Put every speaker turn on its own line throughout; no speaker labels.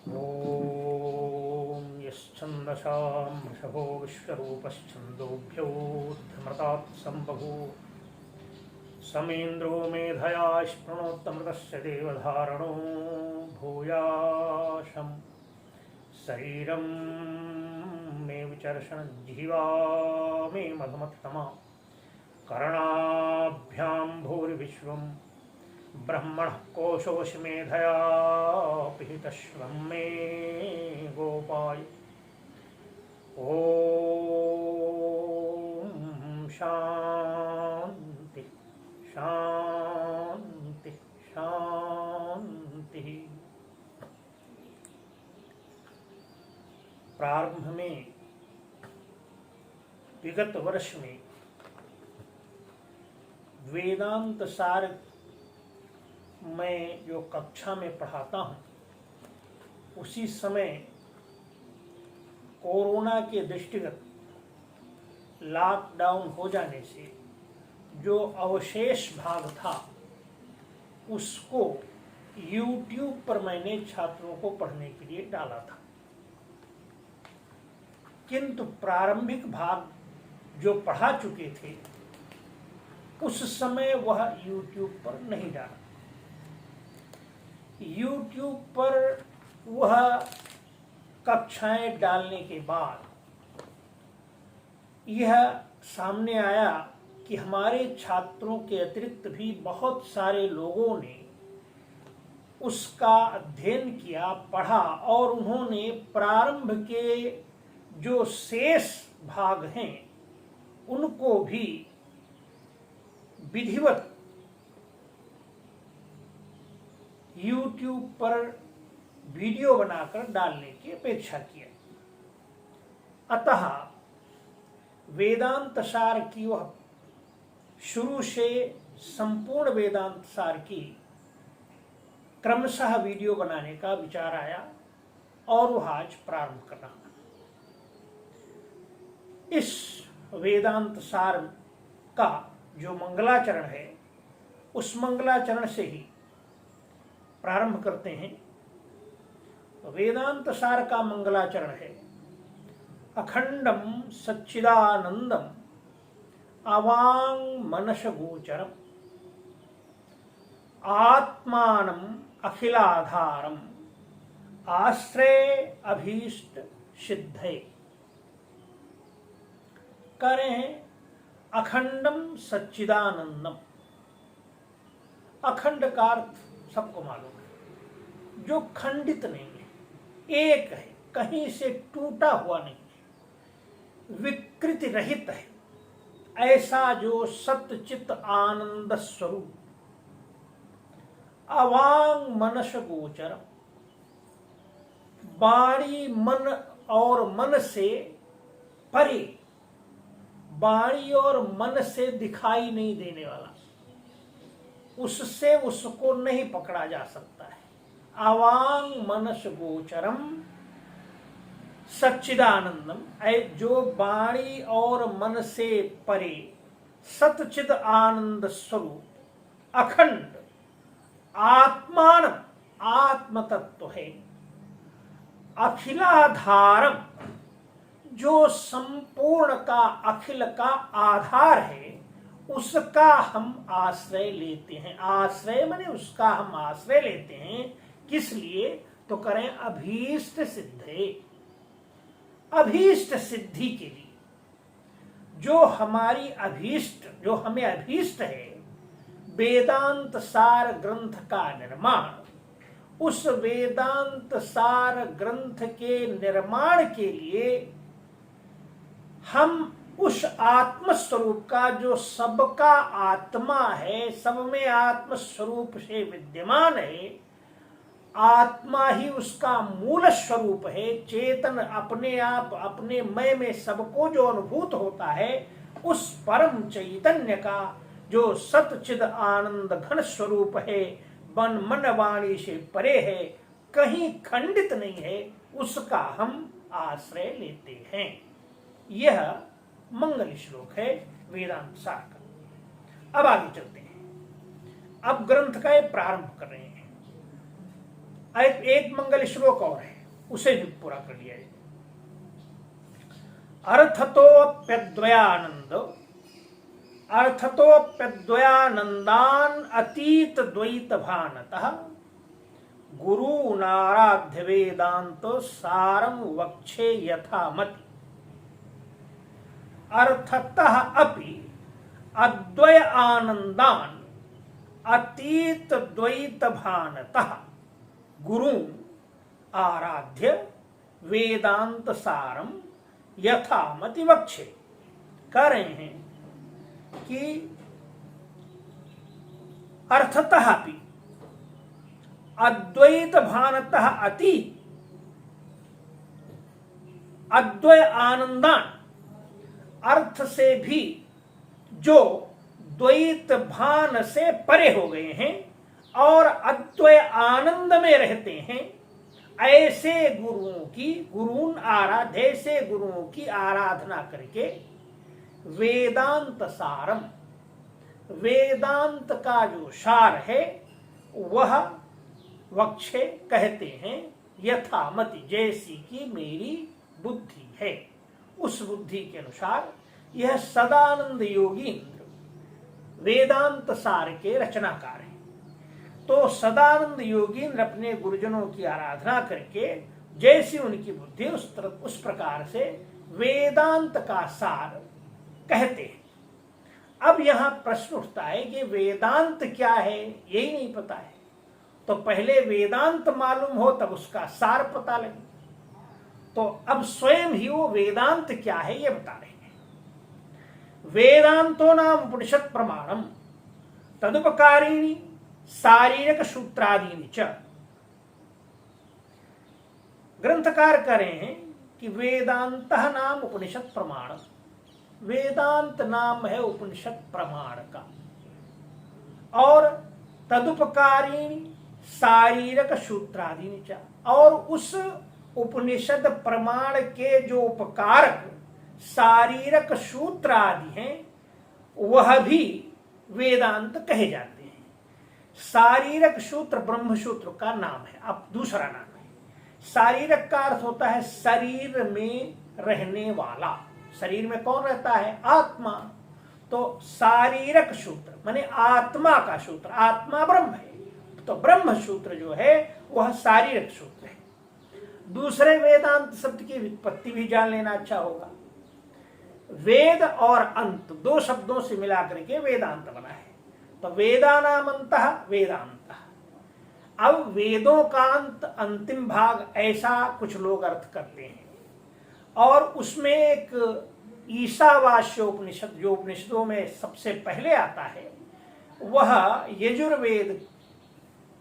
ॐ यश्छन्दसां वृषभो विश्वरूपश्छन्दोभ्योऽध्यमृतात् सम्बभूव समेन्द्रो मेधया स्पृणोत्तमृतस्य देवधारणो भूयाशं शरीरं मे विचर्षण जिह्वा मे मधुमत्तमा करणाभ्यां भूरिविश्वं ब्रह्मणः कोशोऽसि मेधया पिहितश्वं मे गोपाय। ॐ शान्ति शान्ति शान्ति। प्रारंभ में विगत वर्ष में वेदांत सार मैं जो कक्षा में पढ़ाता हूँ उसी समय कोरोना के दृष्टिगत लॉकडाउन हो जाने से जो अवशेष भाग था उसको YouTube पर मैंने छात्रों को पढ़ने के लिए डाला था, किंतु प्रारंभिक भाग जो पढ़ा चुके थे उस समय वह YouTube पर नहीं डाला। YouTube पर वह कक्षाएं डालने के बाद यह सामने आया कि हमारे छात्रों के अतिरिक्त भी बहुत सारे लोगों ने उसका अध्ययन किया, पढ़ा और उन्होंने प्रारंभ के जो शेष भाग हैं उनको भी विधिवत YouTube पर वीडियो बनाकर डालने की अपेक्षा किया। अतः वेदांत सार की वह शुरू से संपूर्ण वेदांत सार की क्रमशः वीडियो बनाने का विचार आया और वह आज प्रारंभ कर रहा। इस वेदांत सार का जो मंगलाचरण है उस मंगलाचरण से ही प्रारंभ करते हैं। वेदांत सार का मंगलाचरण है, अखंडम सच्चिदानंदम अवांग मनस गोचरम आत्मानम अखिलाधारम आश्रय अभीष्ट सिद्धे। करें अखंडम सच्चिदानंदम। अखंड का अर्थ सबको मालूम है, जो खंडित नहीं है, एक है, कहीं से टूटा हुआ नहीं है, विकृति रहित है, ऐसा जो सत्चित आनंद स्वरूप। अवांग मनस गोचर, वाणी मन और मन से परे, वाणी और मन से दिखाई नहीं देने वाला, उससे उसको नहीं पकड़ा जा सकता है। अवांग मनस गोचरम सच्चिदानंदम, जो वाणी और मन से परे सतचिद आनंद स्वरूप अखंड आत्मान आत्म तत्व है। अखिलाधारम, जो संपूर्ण का अखिल का आधार है, उसका हम आश्रय लेते हैं। आश्रय माने उसका हम आश्रय लेते हैं। किस लिए? तो करें अभीष्ट सिद्धे, अभीष्ट सिद्धि के लिए। जो हमारी अभीष्ट, जो हमें अभीष्ट है, वेदांत सार ग्रंथ का निर्माण, उस वेदांत सार ग्रंथ के निर्माण के लिए हम उस आत्म स्वरूप का, जो सबका आत्मा है, सब में आत्म स्वरूप से विद्यमान है, आत्मा ही उसका मूल स्वरूप है, चेतन अपने आप अपने मय में सबको जो अनुभूत होता है, उस परम चैतन्य का जो सतचिद आनंद घन स्वरूप है, मन मन वाणी से परे है, कहीं खंडित नहीं है, उसका हम आश्रय लेते हैं। यह मंगल श्लोक है वेदांत सार का। अब आगे चलते हैं। अब ग्रंथ का प्रारंभ कर रहे हैं। एक मंगल श्लोक और है। उसे भी पूरा कर लिया जाए। अर्थतोप्यद्वयानंदान अतीत द्वैत भानतः गुरु नाराध्य वेदांत सारम वक्षे यथामति। अर्थतः अपि अद्वय आनंदान अतीत द्वैत भानतः गुरु आराध्य वेदांत सारम यथामति वक्षे। कह रहे हैं कि अर्थतः अपि अद्वैत भानतः अति अद्वय आनंदान, अर्थ से भी जो द्वैत भान से परे हो गए हैं और अद्वय आनंद में रहते हैं, ऐसे गुरुओं की ऐसे गुरुओं की आराधना करके वेदांत सारम, वेदांत का जो सार है वह वक्षे कहते हैं यथामति, जैसी कि मेरी बुद्धि है उस बुद्धि के अनुसार। यह सदानंद योगींद्र वेदांत सार के रचनाकार हैं। तो सदानंद योगींद्र अपने गुरुजनों की आराधना करके जैसी उनकी बुद्धि उस प्रकार से वेदांत का सार कहते हैं। अब यहां प्रश्न उठता है कि वेदांत क्या है, यही नहीं पता है, तो पहले वेदांत मालूम हो तब उसका सार पता लगे। तो अब स्वयं ही वो वेदांत क्या है ये बता रहे हैं। वेदांतो नाम उपनिषद प्रमाणम तदुपकारिणी शारीरिक सूत्रादीनि च। ग्रंथकार कह रहे हैं कि वेदांत नाम उपनिषद प्रमाण, वेदांत नाम है उपनिषद प्रमाण का, और तदुपकारिणी शारीरिक सूत्रादीनि च, और उस उपनिषद प्रमाण के जो उपकारक शारीरक सूत्र आदि हैं वह भी वेदांत कहे जाते हैं। शारीरक सूत्र ब्रह्म सूत्र का नाम है, अब दूसरा नाम है। शारीरक का अर्थ होता है शरीर में रहने वाला। शरीर में कौन रहता है? आत्मा। तो शारीरक सूत्र माने आत्मा का सूत्र, आत्मा ब्रह्म है, तो ब्रह्म सूत्र जो है वह शारीरक सूत्र है। दूसरे वेदांत शब्द की व्युत्पत्ति भी जान लेना अच्छा होगा। वेद और अंत दो शब्दों से मिलाकर के वेदांत बना है, तो वेदानाम अंतः वेदांत। अब वेदों का अंत, अंतिम भाग, ऐसा कुछ लोग अर्थ करते हैं, और उसमें एक ईशावास्य उपनिषद जो उपनिषदों में सबसे पहले आता है वह यजुर्वेद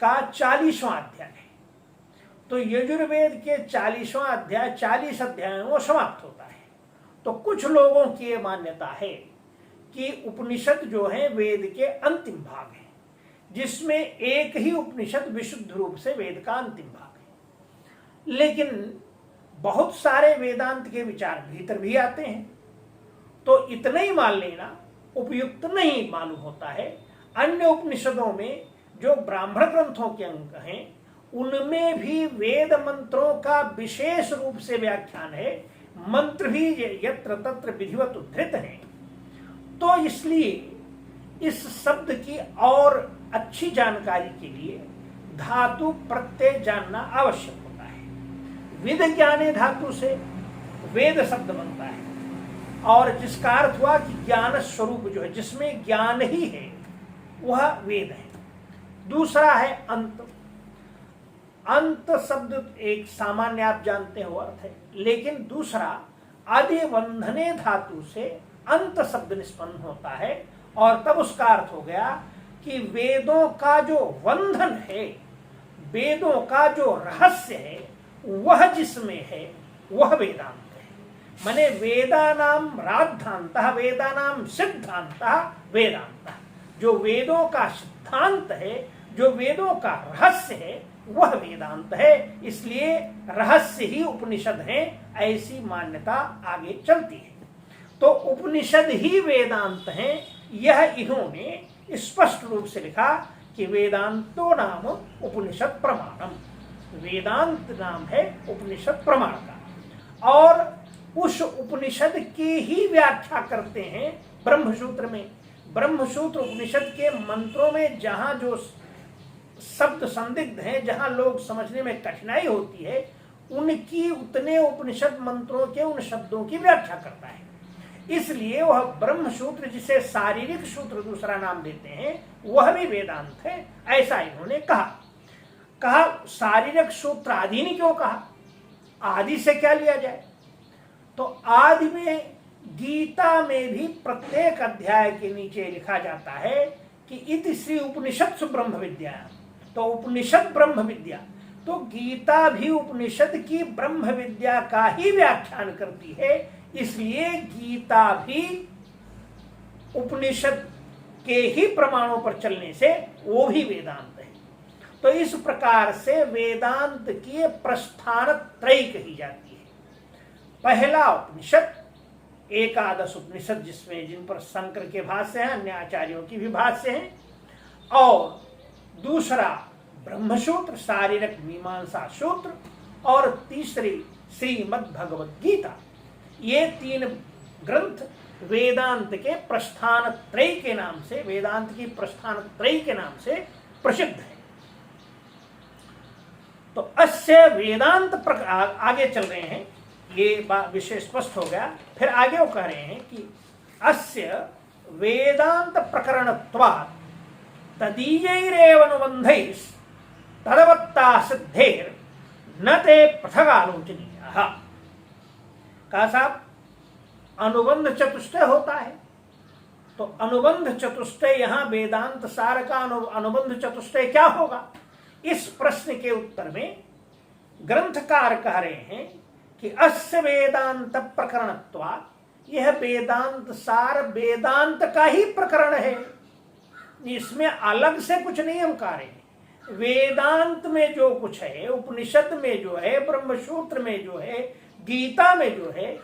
का 40वां अध्याय है। तो यजुर्वेद के 40वां अध्याय 40 अध्यायों में समाप्त होता है। तो कुछ लोगों की ये मान्यता है कि उपनिषद जो है वेद के अंतिम भाग है, जिसमें एक ही उपनिषद विशुद्ध रूप से वेद का अंतिम भाग है। लेकिन बहुत सारे वेदांत के विचार भीतर भी आते हैं, तो इतना ही मान लेना उपयुक्त नहीं मालूम होता है। अन्य उपनिषदों में जो ब्राह्मण ग्रंथों के अंग हैं उनमें भी वेद मंत्रों का विशेष रूप से व्याख्यान है, मंत्र भी यत्र तत्र विधिवत उद्धृत हैं। तो इसलिए इस शब्द की और अच्छी जानकारी के लिए धातु प्रत्यय जानना आवश्यक होता है। विद ज्ञाने धातु से वेद शब्द बनता है, और जिसका अर्थ हुआ कि ज्ञान स्वरूप जो है, जिसमें ज्ञान ही है, वह वेद है। दूसरा है अंत। अंत शब्द एक सामान्य आप जानते हो अर्थ है, लेकिन दूसरा आदिवंधने धातु से अंत शब्द निष्पन्न होता है, और तब उसका अर्थ हो गया कि वेदों का जो वंधन है, वेदों का जो रहस्य है, वह जिसमें है वह वेदांत है। माने वेदानाम राद्धांतः वेदानाम सिद्धांतः वेदांतः। जो वेदों का सिद्धांत है, जो वेदों का रहस्य है, वह वेदांत है। इसलिए रहस्य ही उपनिषद है, ऐसी मान्यता आगे चलती है। तो उपनिषद ही वेदांत है, यह इन्होंने स्पष्ट रूप से लिखा कि वेदांतो नाम उपनिषद प्रमाणम। वेदांत नाम है उपनिषद प्रमाण का। और उस उपनिषद की ही व्याख्या करते हैं ब्रह्मसूत्र में। ब्रह्मसूत्र उपनिषद के मंत्रों में जहां जो शब्द संदिग्ध हैं, जहां लोग समझने में कठिनाई होती है, उनकी उतने उपनिषद मंत्रों के उन शब्दों की व्याख्या करता है। इसलिए वह ब्रह्मसूत्र, जिसे शारीरिक सूत्र दूसरा नाम देते हैं, वह भी वेदांत है, ऐसा इन्होंने कहा। शारीरिक सूत्र आदि ने क्यों कहा? आदि से क्या लिया जाए? तो आदि में गीता में भी प्रत्येक अध्याय के नीचे लिखा जाता है कि इति श्री उपनिषत्सु ब्रह्म विद्या। तो उपनिषद ब्रह्म विद्या, तो गीता भी उपनिषद की ब्रह्म विद्या का ही व्याख्यान करती है। इसलिए गीता भी उपनिषद के ही प्रमाणों पर चलने से वो भी वेदांत है। तो इस प्रकार से वेदांत की प्रस्थान त्रयी कही जाती है। पहला उपनिषद एकादश उपनिषद, जिन पर शंकर के भाष्य हैं, अन्य आचार्यों की भी भाष्य हैं, और दूसरा ब्रह्मसूत्र शारीरिक मीमांसा सूत्र, और तीसरी श्रीमद् भगवद गीता। ये तीन ग्रंथ वेदांत के प्रस्थान त्रयी के नाम से, वेदांत की प्रस्थान त्रयी के नाम से प्रसिद्ध है। तो अस्य वेदांत आगे चल रहे हैं, ये विषय स्पष्ट हो गया। फिर आगे वो कह रहे हैं कि अस्य वेदांत प्रकरणत्वात् तदीयैरेवनुबन्धैस् तदवत्ता सिद्धेर न ते पृथक आलोचनीयः। कहा साहब, अनुबंध चतुष्टय होता है, तो अनुबंध चतुष्टय, यहां वेदांत सार का अनुबंध चतुष्टय क्या होगा? इस प्रश्न के उत्तर में ग्रंथकार कह रहे हैं कि अस्य वेदांत प्रकरणत्वात्, यह वेदांत सार वेदांत का ही प्रकरण है, इसमें अलग से कुछ नियम कार्य है। वेदांत में जो कुछ है, उपनिषद में जो है, ब्रह्मसूत्र में जो है, गीता में जो है,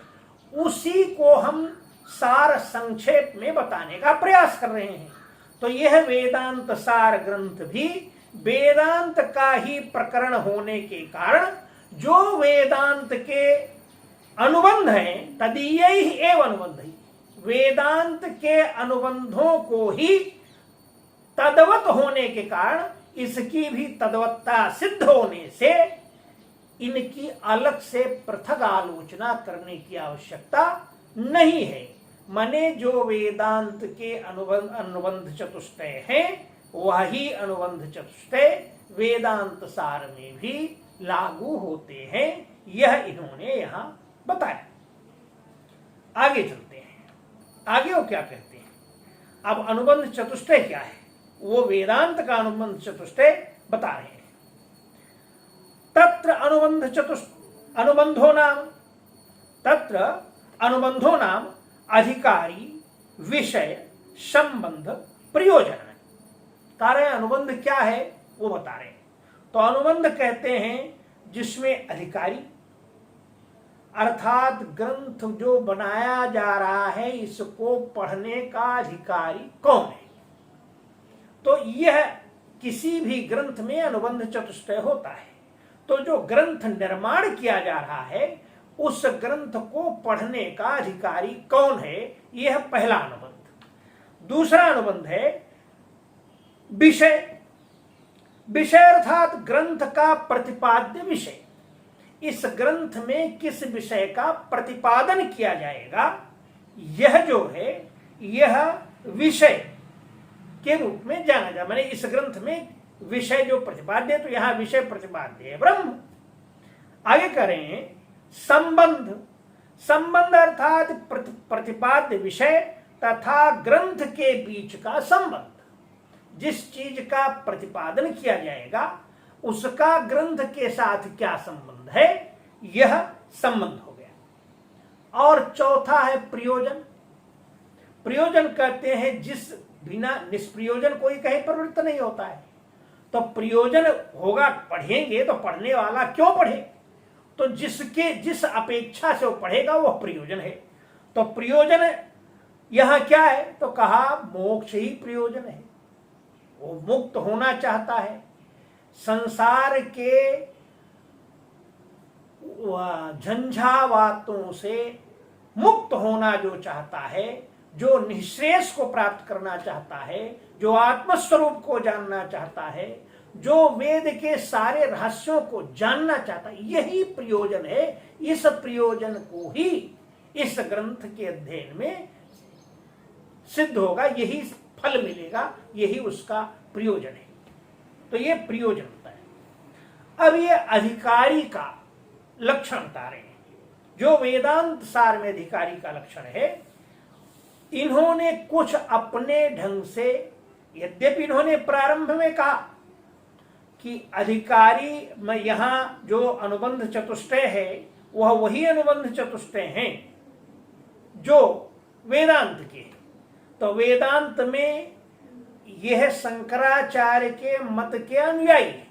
उसी को हम सार संक्षेप में बताने का प्रयास कर रहे हैं। तो यह वेदांत सार ग्रंथ भी वेदांत का ही प्रकरण होने के कारण जो वेदांत के अनुबंध हैं, तदीयै एव अनुबंध, वेदांत के अनुबंधों को ही तद्वत होने के कारण इसकी भी तद्वत्ता सिद्ध होने से इनकी अलग से पृथक आलोचना करने की आवश्यकता नहीं है। माने जो वेदांत के अनुबंध चतुष्टय हैं, वही अनुबंध चतुष्टय वेदांत सार में भी लागू होते हैं। यह इन्होंने यहां बताया। आगे चलते हैं, आगे वो क्या कहते हैं। अब अनुबंध चतुष्टय क्या है, वो वेदांत का अनुबंध चतुष्टय बता रहे हैं। तत्र अनुबंधो नाम अधिकारी विषय संबंध प्रयोजन। कार्य अनुबंध क्या है वो बता रहे हैं। तो अनुबंध कहते हैं जिसमें अधिकारी, अर्थात ग्रंथ जो बनाया जा रहा है, इसको पढ़ने का अधिकारी कौन है। तो यह किसी भी ग्रंथ में अनुबंध चतुष्टय होता है। तो जो ग्रंथ निर्माण किया जा रहा है, उस ग्रंथ को पढ़ने का अधिकारी कौन है, यह पहला अनुबंध। दूसरा अनुबंध है विषय। विषय अर्थात ग्रंथ का प्रतिपाद्य विषय। इस ग्रंथ में किस विषय का प्रतिपादन किया जाएगा, यह जो है, यह विषय के रूप में जाना जाए। माने इस ग्रंथ में विषय जो प्रतिपाद्य, तो यहां विषय प्रतिपाद्य है ब्रह्म। आगे कह रहे हैं संबंध। संबंध अर्थात प्रतिपाद्य विषय तथा ग्रंथ के बीच का संबंध। जिस चीज का प्रतिपादन किया जाएगा उसका ग्रंथ के साथ क्या संबंध है, यह संबंध हो गया। और चौथा है प्रयोजन। प्रयोजन कहते हैं जिस बिना निष्प्रयोजन कोई कहीं प्रवृत्त नहीं होता है। तो प्रयोजन होगा, पढ़ेंगे तो पढ़ने वाला क्यों पढ़े, तो जिस अपेक्षा से वो पढ़ेगा वह प्रयोजन है। तो प्रयोजन यहां क्या है, तो कहा मोक्ष ही प्रयोजन है। वो मुक्त होना चाहता है, संसार के झंझावातों से मुक्त होना जो चाहता है, जो निःश्रेयस को प्राप्त करना चाहता है, जो आत्मस्वरूप को जानना चाहता है, जो वेद के सारे रहस्यों को जानना चाहता है, यही प्रयोजन है। इस प्रयोजन को ही इस ग्रंथ के अध्ययन में सिद्ध होगा, यही फल मिलेगा, यही उसका प्रयोजन है। तो ये प्रयोजन होता है। अब ये अधिकारी का लक्षण बता रहे हैं, जो वेदांत सार में अधिकारी का लक्षण है। इन्होंने कुछ अपने ढंग से, यद्यपि इन्होंने प्रारंभ में कहा कि अधिकारी में यहां जो अनुबंध चतुष्टय है वह वही अनुबंध चतुष्टय हैं जो वेदांत के हैं। तो वेदांत में यह शंकराचार्य के मत के अनुयायी है,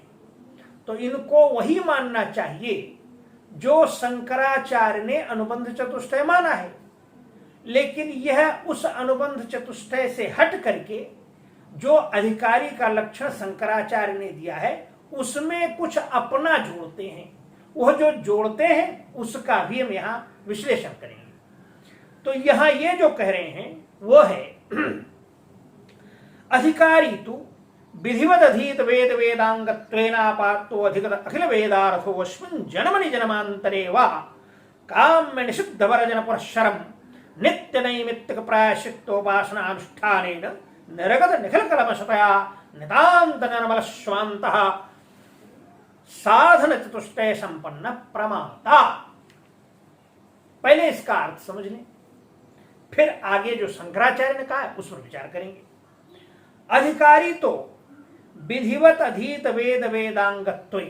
तो इनको वही मानना चाहिए जो शंकराचार्य ने अनुबंध चतुष्टय माना है। लेकिन यह उस अनुबंध चतुष्टय से हट करके जो अधिकारी का लक्षण शंकराचार्य ने दिया है उसमें कुछ अपना जोड़ते हैं। वह जो जोड़ते हैं उसका भी हम यहां विश्लेषण करेंगे। तो यहां ये जो कह रहे हैं वो है अधिकारी तो विधिवत अधीत वेद वेदांगत्वेनापातो अधिगत अखिल वेदार्थो अस्मिन् जन्मनि जन्मांतरे वा काम्य निषिद्ध वर्जन पुरस्सरम नित्य नैमित्तिक प्रायश्चित्तोपासना अनुष्ठानेन निरगत निखिल कलमशतया नितांत निर्मल स्वांतः साधन चतुष्टय संपन्न प्रमाता। पहले इसका अर्थ समझ लें, फिर आगे जो शंकराचार्य ने कहा है उस पर विचार करेंगे। अधिकारी तो विधिवत अधीत वेद वेदांगत्व,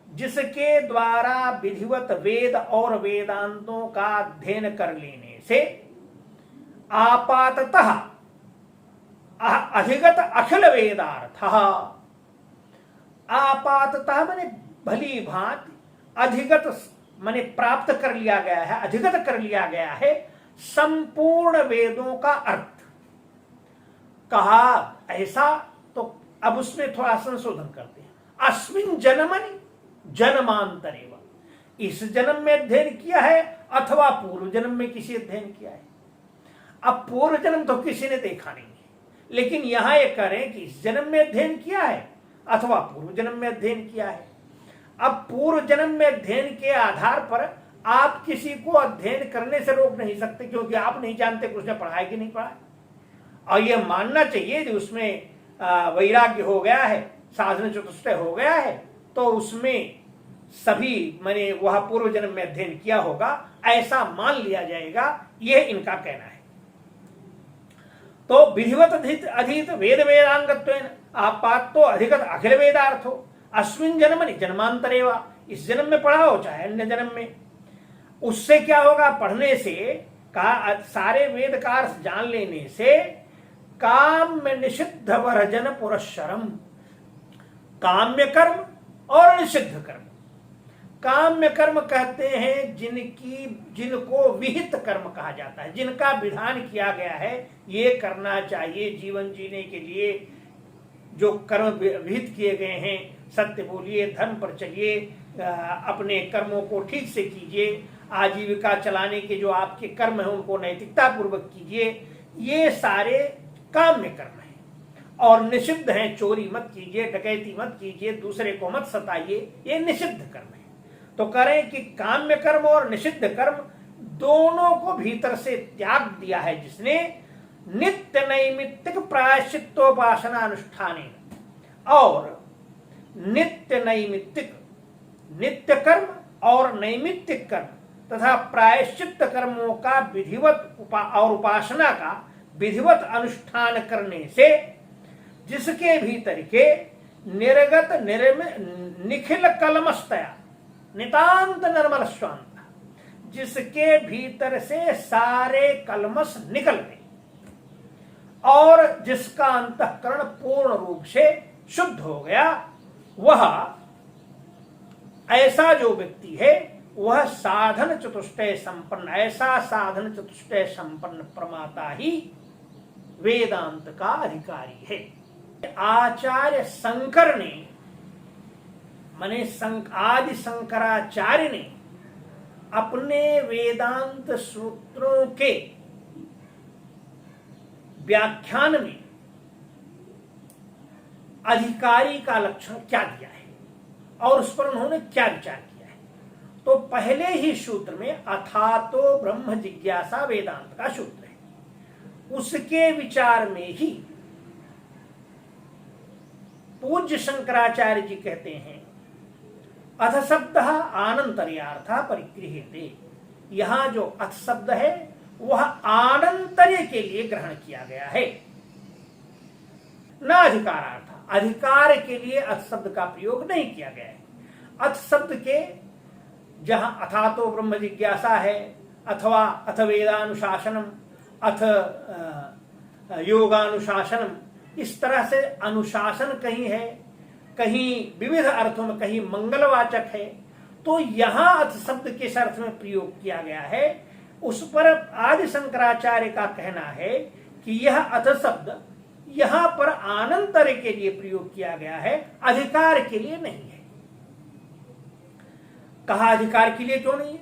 जिसके द्वारा विधिवत वेद और वेदांतों का अध्ययन कर लेने से आपाततः अधिगत अखिल वेदार्थ, आपाततः माने भली भांति, अधिगत माने प्राप्त कर लिया गया है, अधिगत कर लिया गया है संपूर्ण वेदों का अर्थ। कहा ऐसा, तो अब उसमें थोड़ा संशोधन करते हैं। अस्मिन् जन्मनि जन्मांतरेव, इस जन्म में अध्ययन किया है अथवा पूर्व जन्म में किसी अध्ययन किया है। अब पूर्व जन्म तो किसी ने देखा नहीं है, लेकिन यहां ये करें कि इस जन्म में अध्ययन किया है अथवा पूर्व जन्म में अध्ययन किया है। अब पूर्व जन्म में अध्ययन के आधार पर आप किसी को अध्ययन करने से रोक नहीं सकते, क्योंकि आप नहीं जानते कि उसने पढ़ा है कि नहीं पढ़ा है। और यह मानना चाहिए कि उसमें वैराग्य हो गया है, साधन चतुष्टय हो गया है, तो उसमें सभी माने वह पूर्व जन्म में अध्ययन किया होगा, ऐसा मान लिया जाएगा। यह इनका कहना है। तो विधिवत अधीत वेद वेदांगत्वेन आपातो अधिगत अखिल वेदार्थो अस्मिन् जन्मनि जन्मांतरेवा, इस जन्म में पढ़ा हो चाहे अन्य जन्म में। उससे क्या होगा? पढ़ने से का सारे वेद का अर्थ जान लेने से काम्य निषिद्ध वर्जन पुरस्सरम, काम्य कर्म और निषिद्ध कर्म। काम्य कर्म कहते हैं जिनको विहित कर्म कहा जाता है, जिनका विधान किया गया है ये करना चाहिए जीवन जीने के लिए, जो कर्म विहित किए गए हैं। सत्य बोलिए, धर्म पर चलिए, अपने कर्मों को ठीक से कीजिए, आजीविका चलाने के जो आपके कर्म हैं उनको नैतिकता पूर्वक कीजिए। ये सारे काम्य कर्म हैं। और निषिद्ध हैं, चोरी मत कीजिए, डकैती मत कीजिए, दूसरे को मत सताइए, ये निषिद्ध कर्म है। तो करें कि काम्य कर्म और निषिद्ध कर्म दोनों को भीतर से त्याग दिया है जिसने, नित्य नैमित्तिक प्रायश्चित्तोपासना अनुष्ठाने, और नित्य नैमित्तिक, नित्य कर्म और नैमित्तिक कर्म तथा प्रायश्चित्त कर्मों का विधिवत और उपासना का विधिवत अनुष्ठान करने से जिसके भीतर के निर्गत निखिल कलमस्तया नितांत निर्मल स्वांत, जिसके भीतर से सारे कलमस निकल गए और जिसका अंतःकरण पूर्ण रूप से शुद्ध हो गया, वह ऐसा जो व्यक्ति है वह साधन चतुष्टय संपन्न, ऐसा साधन चतुष्टय संपन्न प्रमाता ही वेदांत का अधिकारी है। आचार्य शंकर ने माने आदि शंकराचार्य ने अपने वेदांत सूत्रों के व्याख्यान में अधिकारी का लक्षण क्या दिया है और उस पर उन्होंने क्या विचार किया है। तो पहले ही सूत्र में अथातो ब्रह्म जिज्ञासा वेदांत का सूत्र है, उसके विचार में ही पूज्य शंकराचार्य जी कहते हैं अथ शब्द आनंतर्यार्थ परिगृह्यते। यहां जो अथ शब्द है वह आनंतर्य के लिए ग्रहण किया गया है, न अधिकारार्थ। अधिकार के लिए अथ शब्द का प्रयोग नहीं किया गया है। अथ शब्द के जहां अथा तो ब्रह्म जिज्ञासा है, अथवा अथ वेदानुशासनम, अथ योगानुशासनम, इस तरह से अनुशासन कहीं है, कहीं विविध अर्थों में, कहीं मंगलवाचक है। तो यहां अथ शब्द किस अर्थ में प्रयोग किया गया है, उस पर आदि शंकराचार्य का कहना है कि यह अथ शब्द यहां पर आनंतर के लिए प्रयोग किया गया है, अधिकार के लिए नहीं है। कहा अधिकार के लिए क्यों नहीं है,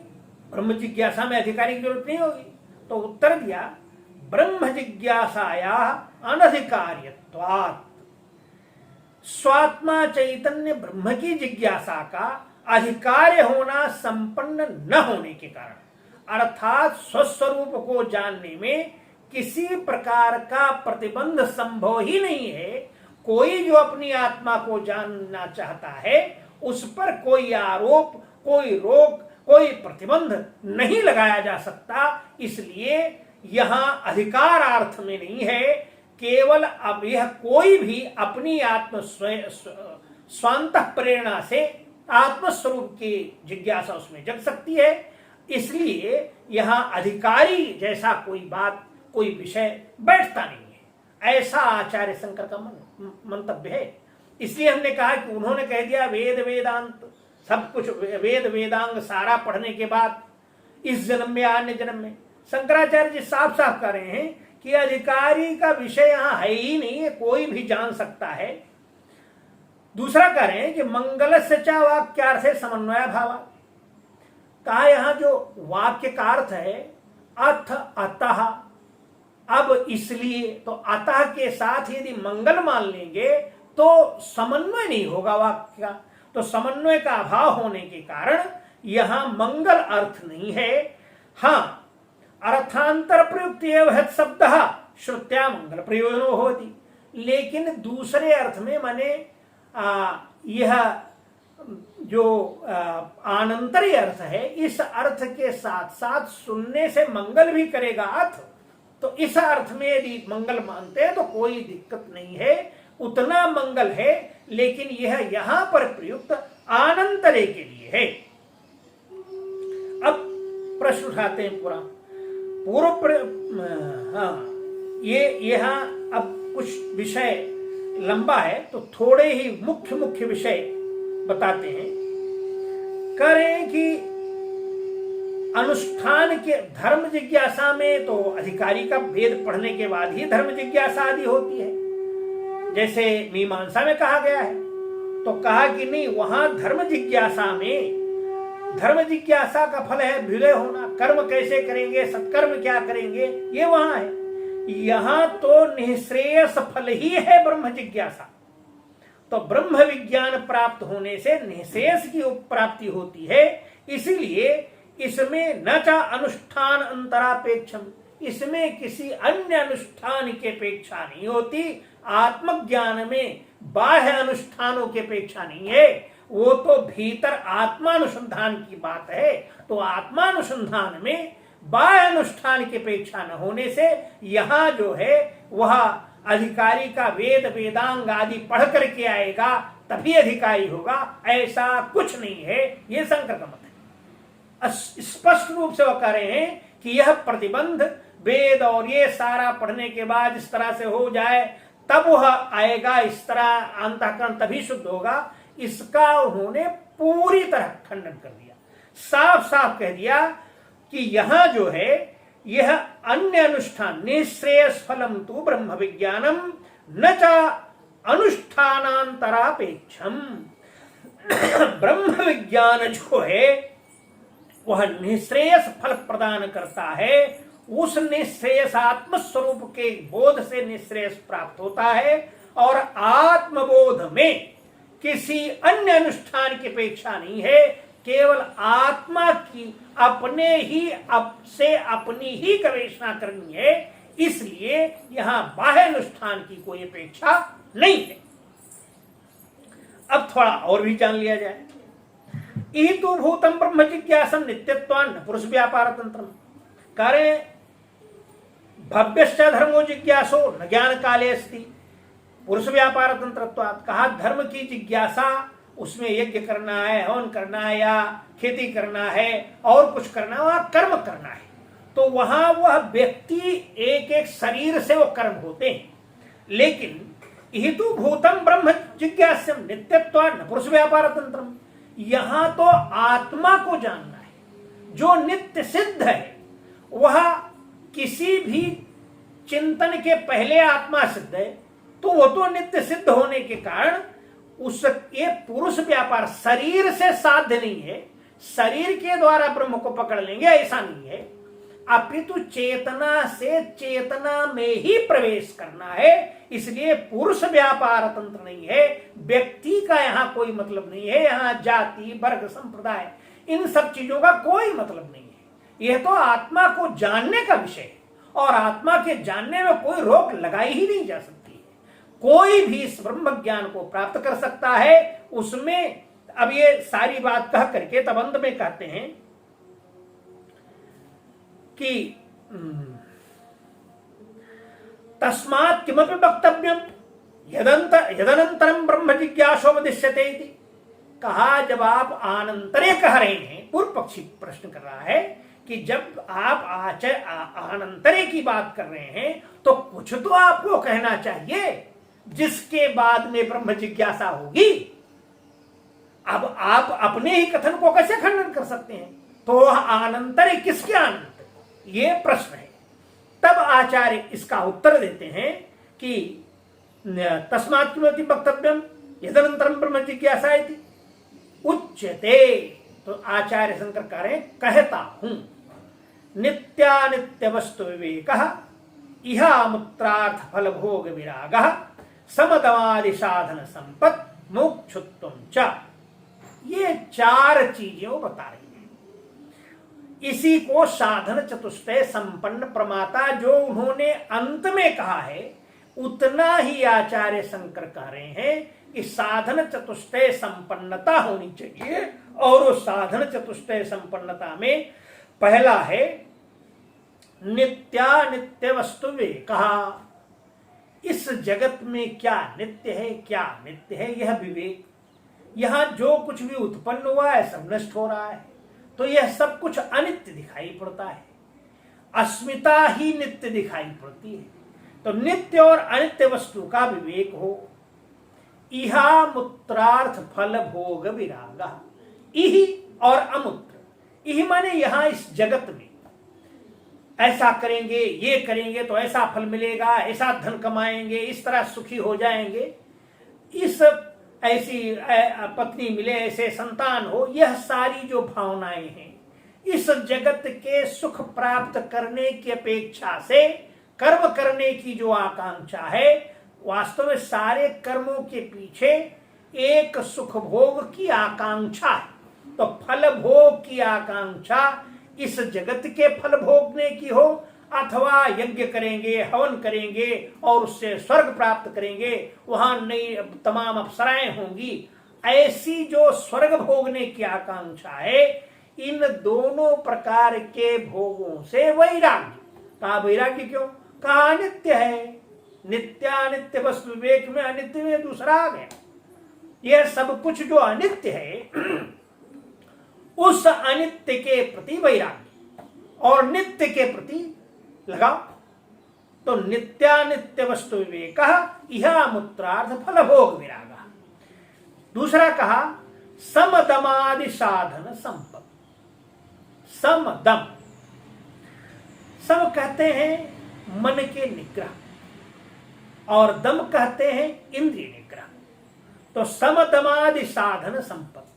ब्रह्म जिज्ञासा में अधिकारी की जरूरत नहीं होगी। तो उत्तर दिया ब्रह्म जिज्ञासाया अनधिकार्यत्वात्। स्वात्मा चैतन्य ब्रह्म की जिज्ञासा का अधिकार्य होना संपन्न न होने के कारण, अर्थात स्वस्वरूप को जानने में किसी प्रकार का प्रतिबंध संभव ही नहीं है। कोई जो अपनी आत्मा को जानना चाहता है उस पर कोई आरोप, कोई रोक, कोई प्रतिबंध नहीं लगाया जा सकता। इसलिए यहां अधिकारार्थ में नहीं है, केवल अब यह कोई भी अपनी आत्म स्वांत प्रेरणा से आत्मस्वरूप की जिज्ञासा उसमें जग सकती है। इसलिए यहां अधिकारी जैसा कोई बात, कोई विषय बैठता नहीं है, ऐसा आचार्य शंकर का मंतव्य है। इसलिए हमने कहा कि उन्होंने कह दिया वेद वेदांत सब कुछ, वेद वेदांग सारा पढ़ने के बाद इस जन्म में अन्य जन्म में, शंकराचार्य जी साफ साफ कर रहे हैं कि अधिकारी का विषय यहां है ही नहीं है, कोई भी जान सकता है। दूसरा कह रहे हैं कि मंगल सचा वाक्यार्थ समन्वय भाव। कहा यहां जो वाक्य का अर्थ है अथ अतः, अब इसलिए, तो अतः के साथ यदि मंगल मान लेंगे तो समन्वय नहीं होगा वाक्य का। तो समन्वय का अभाव होने के कारण यहां मंगल अर्थ नहीं है। हां, अर्थांतर प्रयुक्त शब्द श्रुत्या मंगल प्रयोजनो होती, लेकिन दूसरे अर्थ में माने यह जो आनंतरी अर्थ है, इस अर्थ के साथ साथ सुनने से मंगल भी करेगा अर्थ। तो इस अर्थ में यदि मंगल मानते हैं तो कोई दिक्कत नहीं है, उतना मंगल है, लेकिन यह यहां पर प्रयुक्त आनंतरे के लिए है। अब प्रश्न उठाते हैं ये यहां अब कुछ विषय लंबा है तो थोड़े ही मुख्य मुख्य विषय बताते हैं। करें कि अनुष्ठान के धर्म जिज्ञासा में तो अधिकारी का वेद पढ़ने के बाद ही धर्म जिज्ञासा आदि होती है, जैसे मीमांसा में कहा गया है। तो कहा कि नहीं, वहां धर्म जिज्ञासा में, धर्म जिज्ञासा का फल है विलय होना, कर्म कैसे करेंगे, सत्कर्म क्या करेंगे, ये वहां है। यहां तो निःश्रेयस फल ही है ब्रह्म जिज्ञासा। तो ब्रह्म विज्ञान प्राप्त होने से निःश्रेयस की प्राप्ति होती है। इसीलिए इसमें न चा अनुष्ठान अंतरापेक्षम, इसमें किसी अन्य अनुष्ठान की अपेक्षा नहीं होती। आत्मज्ञान में बाह्य अनुष्ठानों की अपेक्षा नहीं है, वो तो भीतर आत्मानुसंधान की बात है। तो आत्मानुसंधान में बाह्य अनुष्ठान की अपेक्षा न होने से यहां जो है वह अधिकारी का वेद वेदांग आदि पढ़ करके आएगा तभी अधिकारी होगा, ऐसा कुछ नहीं है। ये शंकर का मत है। स्पष्ट रूप से वह कह रहे हैं कि यह प्रतिबंध वेद और ये सारा पढ़ने के बाद इस तरह से हो जाए तब वह आएगा, इस तरह अंतःकरण तभी शुद्ध होगा, इसका उन्होंने पूरी तरह खंडन कर दिया। साफ साफ कह दिया कि यहां जो है यह अन्य अनुष्ठान निःश्रेयस फलम तु ब्रह्म विज्ञानम न च अनुष्ठानांतरापेक्षम, ब्रह्म विज्ञान जो है वह निःश्रेयस फल प्रदान करता है। उस निःश्रेयस आत्म स्वरूप के बोध से निःश्रेयस प्राप्त होता है और आत्मबोध में किसी अन्य अनुष्ठान की अपेक्षा नहीं है। केवल आत्मा की अपने ही से अपनी ही गवेषणा करनी है, इसलिए यहां बाह्य अनुष्ठान की कोई अपेक्षा नहीं है। अब थोड़ा और भी जान लिया जाए। यही तो भूतम ब्रह्म जिज्ञासम नित्यत्वान पुरुष व्यापार तंत्र करे भव्यश्च धर्मो जिज्ञासो न ज्ञान काले अस्ति पुरुष व्यापार तंत्रत्वात्। कहा धर्म की जिज्ञासा, उसमें यज्ञ करना है, हवन करना है या खेती करना है और कुछ करना है, वहां कर्म करना है, तो वहां वह व्यक्ति एक एक शरीर से वो कर्म होते हैं। लेकिन हेतु भूतम ब्रह्म जिज्ञास्यम नित्यत्वान् पुरुष व्यापार तंत्रम, यहां तो आत्मा को जानना है जो नित्य सिद्ध है। वह किसी भी चिंतन के पहले आत्मा सिद्ध है, तो वो तो नित्य सिद्ध होने के कारण उसके पुरुष व्यापार शरीर से साध्य नहीं है। शरीर के द्वारा ब्रह्म को पकड़ लेंगे ऐसा नहीं है, अपितु चेतना से चेतना में ही प्रवेश करना है। इसलिए पुरुष व्यापार तंत्र नहीं है। व्यक्ति का यहां कोई मतलब नहीं है, यहां जाति वर्ग संप्रदाय इन सब चीजों का कोई मतलब नहीं है। यह तो आत्मा को जानने का विषय है और आत्मा के जानने में कोई रोक लगाई ही नहीं जा सकती है। कोई भी इस ब्रह्म ज्ञान को प्राप्त कर सकता है। उसमें अब ये सारी बात कह करके तब अंत में कहते हैं कि तस्मात् किमपि वक्तव्यम यदनंतरम ब्रह्म जिज्ञासोपदिश्यते इति। कहा जब आप आनंतरे कह रहे हैं, पूर्व पक्षी प्रश्न कर रहा है कि जब आप आनंतरे की बात कर रहे हैं तो कुछ तो आपको कहना चाहिए जिसके बाद में ब्रह्म जिज्ञासा होगी। अब आप अपने ही कथन को कैसे खंडन कर सकते हैं? तो आनंतरे किसके आनंतर, ये प्रश्न है। तब आचार्य इसका उत्तर देते हैं कि तस्मात् किमपि वक्तव्यम यदनंतरम ब्रह्म जिज्ञासा इति उच्यते। तो आचार्य शंकर कह रहे हैं, कहता हूं नित्यानित्य वस्तु विवेकः इहामुत्रार्थ फल भोग विरागः समदमादि साधन संपत् मोक्षुत्वं च। ये चार चीजें वो बता रही हैं। इसी को साधन चतुष्टय संपन्न प्रमाता जो उन्होंने अंत में कहा है, उतना ही आचार्य शंकर कह रहे हैं कि साधन चतुष्टय संपन्नता होनी चाहिए। और उस साधन चतुष्टय संपन्नता में पहला है नित्यानित्य वस्तु विवेकः। इस जगत में क्या नित्य है क्या नित्य है, यह विवेक। यहां जो कुछ भी उत्पन्न हुआ है सब नष्ट हो रहा है, तो यह सब कुछ अनित्य दिखाई पड़ता है। अस्मिता ही नित्य दिखाई पड़ती है। तो नित्य और अनित्य वस्तु का विवेक हो। इहा मूत्रार्थ फल भोग विरागा। इहि और अमूत्र, इहि माने यहां इस जगत में ऐसा करेंगे, ये करेंगे तो ऐसा फल मिलेगा, ऐसा धन कमाएंगे, इस तरह सुखी हो जाएंगे, इस ऐसी पत्नी मिले, ऐसे संतान हो, यह सारी जो भावनाएं हैं, इस जगत के सुख प्राप्त करने की अपेक्षा से कर्म करने की जो आकांक्षा है, वास्तव में सारे कर्मों के पीछे एक सुख भोग की आकांक्षा है। तो फल भोग की आकांक्षा इस जगत के फल भोगने की हो, अथवा यज्ञ करेंगे, हवन करेंगे और उससे स्वर्ग प्राप्त करेंगे, वहां नई तमाम अप्सराएं होंगी, ऐसी जो स्वर्ग भोगने की आकांक्षा है, इन दोनों प्रकार के भोगों से वैराग्य। कहा वैराग्य क्यों? कहा अनित्य है। नित्यानित्य वस्तु विवेक में अनित्य में दूसरा आ गया। यह सब कुछ जो अनित्य है उस अनित्य के प्रति वैराग्य और नित्य के प्रति लगाओ। तो नित्यानित्य वस्तु विवेकः इहा मूत्रार्थ फल भोग विरागः। दूसरा कहा समदमादि साधन संपत्। समदम, सम कहते हैं मन के निग्रह और दम कहते हैं इंद्रिय निग्रह। तो समदमादि साधन संपत्ति,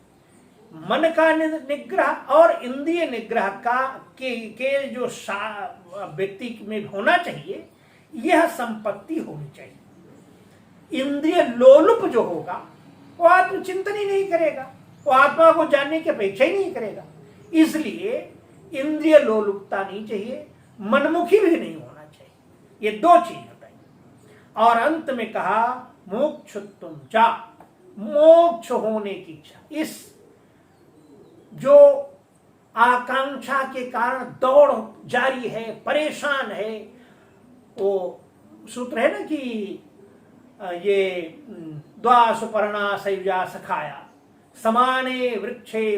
मन का निग्रह और इंद्रिय निग्रह के जो व्यक्ति में होना चाहिए, यह संपत्ति होनी चाहिए। इंद्रिय लोलुप जो होगा वो आत्मचिंतन ही नहीं करेगा, वो आत्मा को जानने की अपेक्षा ही नहीं करेगा। इसलिए इंद्रिय लोलुपता नहीं चाहिए, मनमुखी भी नहीं होना चाहिए। ये दो चीज बताई। और अंत में कहा मोक्षुत्तम चा, मोक्ष होने की इच्छा। इस जो आकांक्षा के कारण दौड़ जारी है, परेशान है, वो सूत्र है ना कि ये द्वा सुपर्णा सयुजा सखाया समाने वृक्षे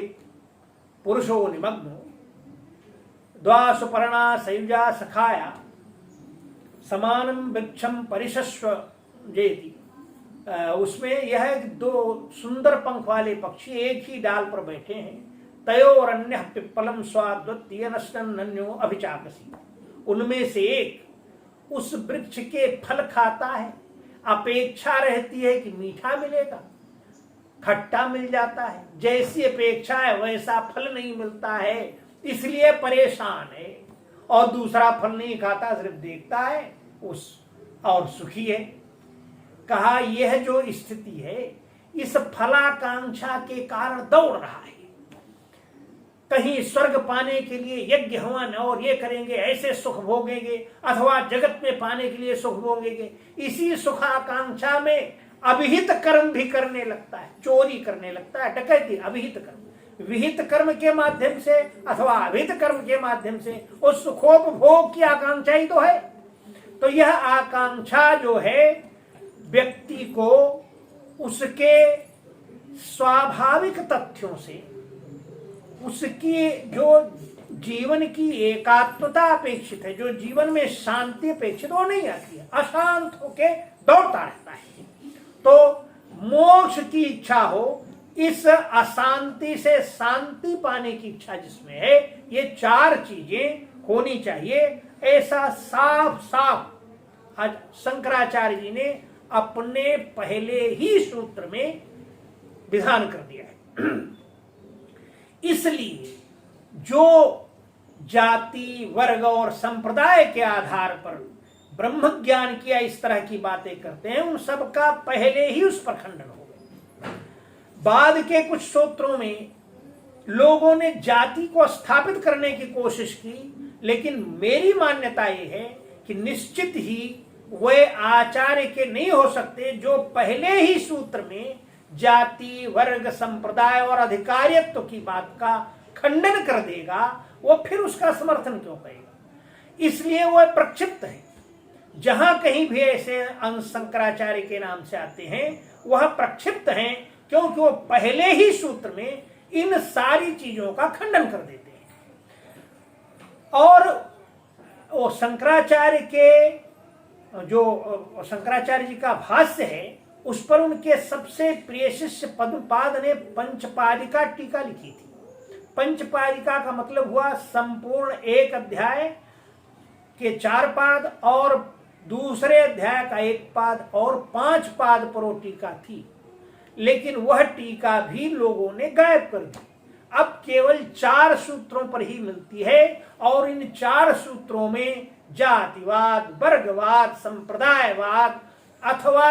पुरुषो निमग्नो, द्वा सुपर्णा सयुजा सखाया समानम वृक्षम परिशस्व जेति। उसमें यह दो सुंदर पंख वाले पक्षी एक ही डाल पर बैठे हैं। तयोरन्य पिप्पलम स्वाद्वतीय नन्यो अभिचाकसी, उनमें से एक उस वृक्ष के फल खाता है, अपेक्षा रहती है कि मीठा मिलेगा, खट्टा मिल जाता है, जैसी अपेक्षा है वैसा फल नहीं मिलता है, इसलिए परेशान है। और दूसरा फल नहीं खाता, सिर्फ देखता है उस और सुखी है। कहा यह जो स्थिति है, इस फलाकांक्षा के कारण दौड़ रहा है। कहीं स्वर्ग पाने के लिए यज्ञ हवन और ये करेंगे, ऐसे सुख भोगेंगे, अथवा जगत में पाने के लिए सुख भोगेंगे। इसी सुखाकांक्षा में अभिहित कर्म भी करने लगता है, चोरी करने लगता है, डकैती, अभिहित कर्म, विहित कर्म के माध्यम से अथवा अभिहित कर्म के माध्यम से उस सुखोपभोग की आकांक्षा ही तो है। तो यह आकांक्षा जो है व्यक्ति को उसके स्वाभाविक तथ्यों से, उसकी जो जीवन की एकात्मता अपेक्षित है, जो जीवन में शांति अपेक्षित, वो नहीं आती है, अशांत होके दौड़ता रहता है। तो मोक्ष की इच्छा हो, इस अशांति से शांति पाने की इच्छा जिसमें है, ये चार चीजें होनी चाहिए। ऐसा साफ साफ आज शंकराचार्य जी ने अपने पहले ही सूत्र में विधान कर दिया है। इसलिए जो जाति, वर्ग और संप्रदाय के आधार पर ब्रह्म ज्ञान किया इस तरह की बातें करते हैं, उन सब का पहले ही उस पर खंडन हो गया। बाद के कुछ सूत्रों में लोगों ने जाति को स्थापित करने की कोशिश की, लेकिन मेरी मान्यता यह है कि निश्चित ही वे आचार्य के नहीं हो सकते जो पहले ही सूत्र में जाति, वर्ग, संप्रदाय और अधिकारित्व की बात का खंडन कर देगा। वो फिर उसका समर्थन क्यों करेगा? इसलिए वह प्रक्षिप्त है। जहां कहीं भी ऐसे अंश शंकराचार्य के नाम से आते हैं, वह प्रक्षिप्त हैं, क्योंकि वो पहले ही सूत्र में इन सारी चीजों का खंडन कर देते हैं। और वो शंकराचार्य के जो शंकराचार्य जी का भाष्य है, उस पर उनके सबसे प्रिय शिष्य पद्मपाद ने पंचपादिका टीका लिखी थी। पंचपादिका का मतलब हुआ संपूर्ण एक अध्याय के 4 पाद और दूसरे अध्याय का 1 पाद और 5 पाद पर वो टीका थी, लेकिन वह टीका भी लोगों ने गायब कर दी। अब केवल 4 सूत्रों पर ही मिलती है, और इन 4 सूत्रों में जातिवाद, वर्गवाद, संप्रदायवाद अथवा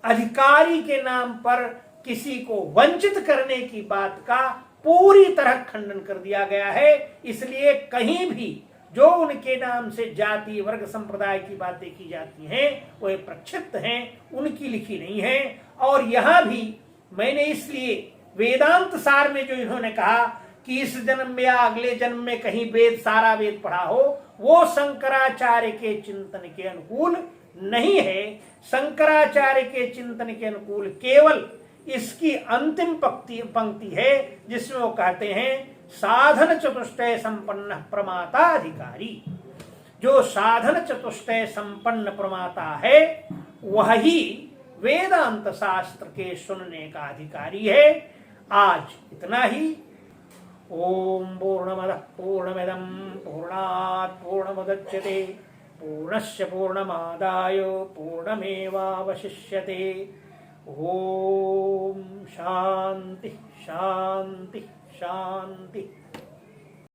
अधिकारी के नाम पर किसी को वंचित करने की बात का पूरी तरह खंडन कर दिया गया है। इसलिए कहीं भी जो उनके नाम से जाति, वर्ग, संप्रदाय की बातें की जाती हैं, वे प्रक्षिप्त हैं, उनकी लिखी नहीं है। और यहां भी मैंने इसलिए वेदांत सार में जो इन्होंने कहा कि इस जन्म में या अगले जन्म में कहीं वेद, सारा वेद पढ़ा हो, वो शंकराचार्य के चिंतन के अनुकूल नहीं है। शंकराचार्य के चिंतन के अनुकूल केवल इसकी अंतिम पंक्ति है, जिसमें वो कहते हैं साधन चतुष्टय संपन्न प्रमाता अधिकारी। जो साधन चतुष्टय संपन्न प्रमाता है, वही वेदांत शास्त्र के सुनने का अधिकारी है। आज इतना ही। ओम पूर्णमदः पूर्णमिदं पूर्णात् पूर्णमुदच्यते पूर्णस्य पूर्णमादाय पूर्णमेवावशिष्यते। ओम शांति शांति शांति।